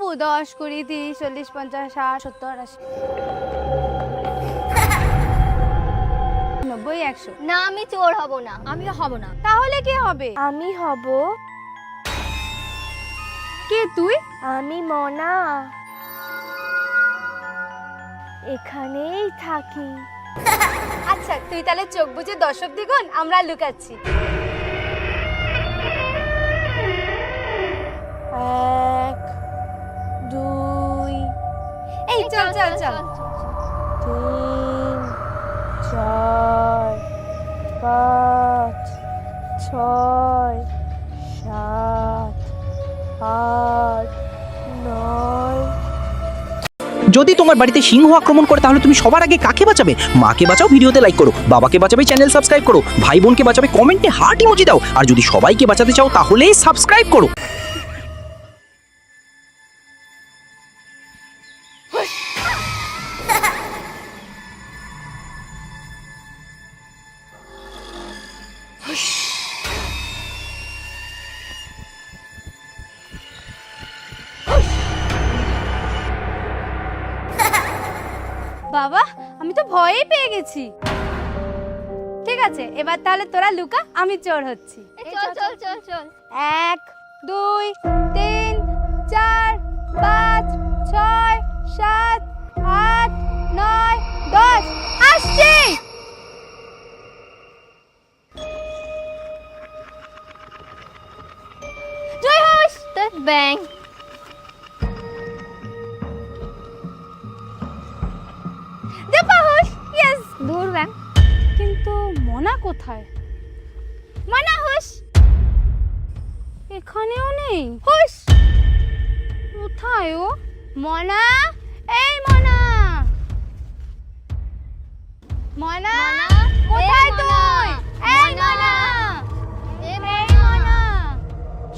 তবু 10, 20, 30, 40, 50, 60, 70, 80, 90, 100। না আমি চোর হব না। আমিও হব না। তাহলে কে হবে? আমি হব। কে তুই? আমি মনা, এখানেই থাকি। আচ্ছা তুই তাহলে চোখ বুজে দর্শক দ্বিগুণ, আমরা লুকাচ্ছি। 1, 2, এই চল চল চল। 3, 4, 5, 6, 7, 8, 9। যদি তোমার বাড়িতে সিংহ আক্রমণ করে তাহলে তুমি সবার আগে কাকে বাঁচাবে? মাকে বাঁচাও, ভিডিওতে লাইক করো। বাবাকে বাঁচাবে, চ্যানেল সাবস্ক্রাইব করো। ভাই বোনকে বাঁচাবে, কমেন্টে হার্ট ইমোজি দাও। আর যদি সবাইকে বাঁচাতে চাও তাহলে সাবস্ক্রাইব করো। বাবা আমি তো ভয়ই পেয়ে গেছি। ঠিক আছে এবার তাহলে তোরা লুকা, আমি চোর হচ্ছি। চল চল চল চল। 1, 2, 3, 4, 5, 6, 7, 8, 9, 10 আসছি। জয় হোস। তোর ব্যাং। দেপা হোস। ইয়েস। দূর ব্যাং। কিন্তু মনা কোথায়? মনা হোস। এখানেও নেই। হোস কোথায় ও? মনা, এই মনা, মনা কোথায় তুই? এই মনা, এই মনা।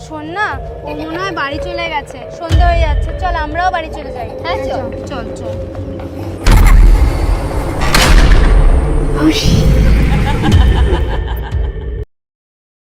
শোন না, ও মনে হয় বাড়ি চলে গেছে, সন্ধ্যা হয়ে যাচ্ছে। চল আমরাও বাড়ি চলে যাই। হ্যাঁ, চল। চল চল।